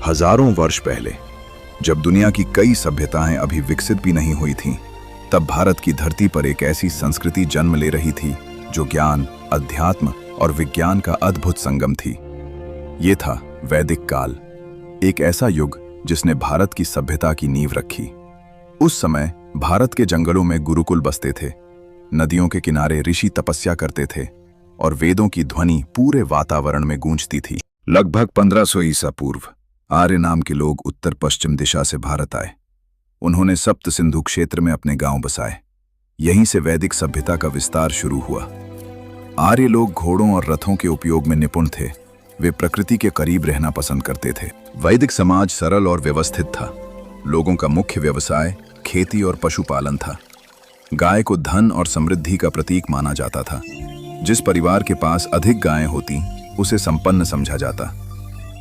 हजारों वर्ष पहले, जब दुनिया की कई सभ्यताएं अभी विकसित भी नहीं हुई थीं, तब भारत की धरती पर एक ऐसी संस्कृति जन्म ले रही थी जो ज्ञान, अध्यात्म और विज्ञान का अद्भुत संगम थी। ये था वैदिक काल, एक ऐसा युग जिसने भारत की सभ्यता की नींव रखी। उस समय भारत के जंगलों में गुरुकुल बसते थे, नदियों के किनारे ऋषि तपस्या करते थे और वेदों की ध्वनि पूरे वातावरण में गूंजती थी। लगभग 1500 ईसा पूर्व आर्य नाम के लोग उत्तर पश्चिम दिशा से भारत आए। उन्होंने सप्त सिंधु क्षेत्र में अपने गांव बसाए। यहीं से वैदिक सभ्यता का विस्तार शुरू हुआ। आर्य लोग घोड़ों और रथों के उपयोग में निपुण थे। वे प्रकृति के करीब रहना पसंद करते थे। वैदिक समाज सरल और व्यवस्थित था। लोगों का मुख्य व्यवसाय खेती और पशुपालन था। गाय को धन और समृद्धि का प्रतीक माना जाता था। जिस परिवार के पास अधिक गायें होती, उसे संपन्न समझा जाता।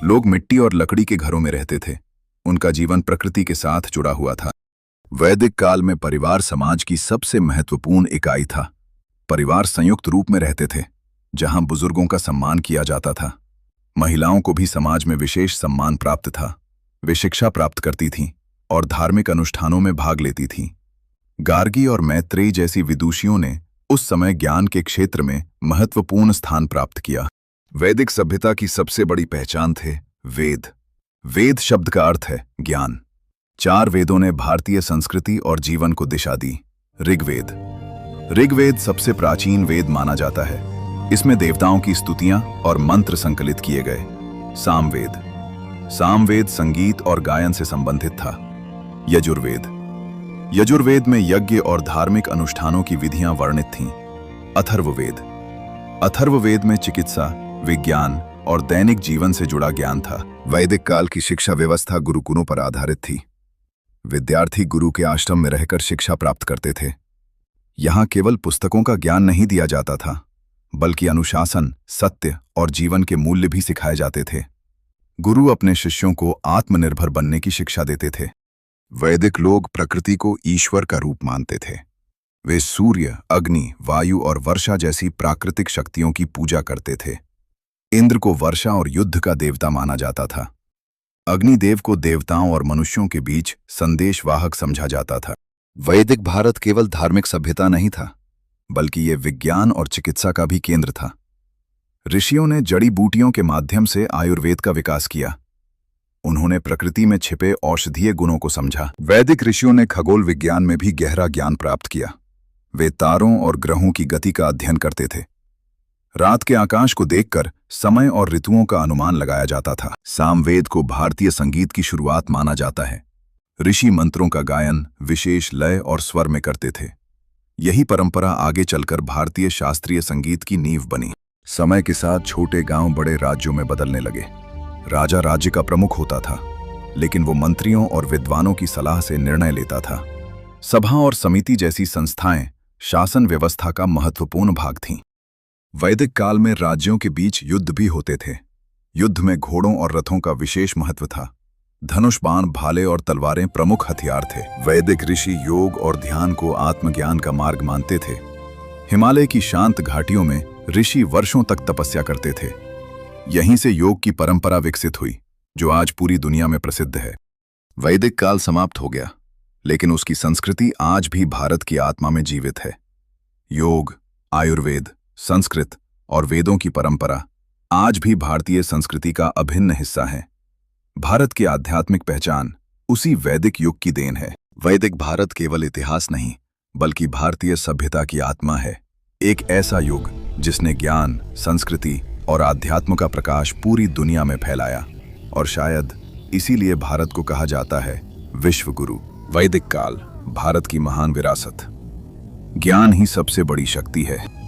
लोग मिट्टी और लकड़ी के घरों में रहते थे। उनका जीवन प्रकृति के साथ जुड़ा हुआ था। वैदिक काल में परिवार समाज की सबसे महत्वपूर्ण इकाई था। परिवार संयुक्त रूप में रहते थे, जहां बुजुर्गों का सम्मान किया जाता था। महिलाओं को भी समाज में विशेष सम्मान प्राप्त था। वे शिक्षा प्राप्त करती थीं और धार्मिक अनुष्ठानों में भाग लेती थीं। गार्गी और मैत्रेयी जैसी विदुषियों ने उस समय ज्ञान के क्षेत्र में महत्वपूर्ण स्थान प्राप्त किया। वैदिक सभ्यता की सबसे बड़ी पहचान थे वेद। वेद शब्द का अर्थ है ज्ञान। 4 वेदों ने भारतीय संस्कृति और जीवन को दिशा दी। ऋग्वेद। ऋग्वेद सबसे प्राचीन वेद माना जाता है। इसमें देवताओं की स्तुतियां और मंत्र संकलित किए गए। सामवेद। सामवेद संगीत और गायन से संबंधित था। यजुर्वेद। यजुर्वेद में यज्ञ और धार्मिक अनुष्ठानों की विधियां वर्णित थीं। अथर्ववेद। अथर्ववेद में चिकित्सा, विज्ञान और दैनिक जीवन से जुड़ा ज्ञान था। वैदिक काल की शिक्षा व्यवस्था गुरुकुलों पर आधारित थी। विद्यार्थी गुरु के आश्रम में रहकर शिक्षा प्राप्त करते थे। यहां केवल पुस्तकों का ज्ञान नहीं दिया जाता था, बल्कि अनुशासन, सत्य और जीवन के मूल्य भी सिखाए जाते थे। गुरु अपने शिष्यों को आत्मनिर्भर बनने की शिक्षा देते थे। वैदिक लोग प्रकृति को ईश्वर का रूप मानते थे। वे सूर्य, अग्नि, वायु और वर्षा जैसी प्राकृतिक शक्तियों की पूजा करते थे। इंद्र को वर्षा और युद्ध का देवता माना जाता था। अग्निदेव को देवताओं और मनुष्यों के बीच संदेशवाहक समझा जाता था। वैदिक भारत केवल धार्मिक सभ्यता नहीं था, बल्कि ये विज्ञान और चिकित्सा का भी केंद्र था। ऋषियों ने जड़ी बूटियों के माध्यम से आयुर्वेद का विकास किया। उन्होंने प्रकृति में छिपे औषधीय गुणों को समझा। वैदिक ऋषियों ने खगोल विज्ञान में भी गहरा ज्ञान प्राप्त किया। वे तारों और ग्रहों की गति का अध्ययन करते थे। रात के आकाश को देखकर समय और ऋतुओं का अनुमान लगाया जाता था। सामवेद को भारतीय संगीत की शुरुआत माना जाता है। ऋषि मंत्रों का गायन विशेष लय और स्वर में करते थे। यही परंपरा आगे चलकर भारतीय शास्त्रीय संगीत की नींव बनी। समय के साथ छोटे गांव बड़े राज्यों में बदलने लगे। राजा राज्य का प्रमुख होता था, लेकिन वो मंत्रियों और विद्वानों की सलाह से निर्णय लेता था। सभा और समिति जैसी संस्थाएं शासन व्यवस्था का महत्वपूर्ण भाग थीं। वैदिक काल में राज्यों के बीच युद्ध भी होते थे। युद्ध में घोड़ों और रथों का विशेष महत्व था। धनुष, बाण, भाले और तलवारें प्रमुख हथियार थे। वैदिक ऋषि योग और ध्यान को आत्मज्ञान का मार्ग मानते थे। हिमालय की शांत घाटियों में ऋषि वर्षों तक तपस्या करते थे। यहीं से योग की परंपरा विकसित हुई, जो आज पूरी दुनिया में प्रसिद्ध है। वैदिक काल समाप्त हो गया, लेकिन उसकी संस्कृति आज भी भारत की आत्मा में जीवित है। योग, आयुर्वेद, संस्कृत और वेदों की परंपरा आज भी भारतीय संस्कृति का अभिन्न हिस्सा है। भारत की आध्यात्मिक पहचान उसी वैदिक युग की देन है। वैदिक भारत केवल इतिहास नहीं, बल्कि भारतीय सभ्यता की आत्मा है। एक ऐसा युग जिसने ज्ञान, संस्कृति और आध्यात्म का प्रकाश पूरी दुनिया में फैलाया, और शायद इसीलिए भारत को कहा जाता है विश्व गुरु। वैदिक काल भारत की महान विरासत। ज्ञान ही सबसे बड़ी शक्ति है।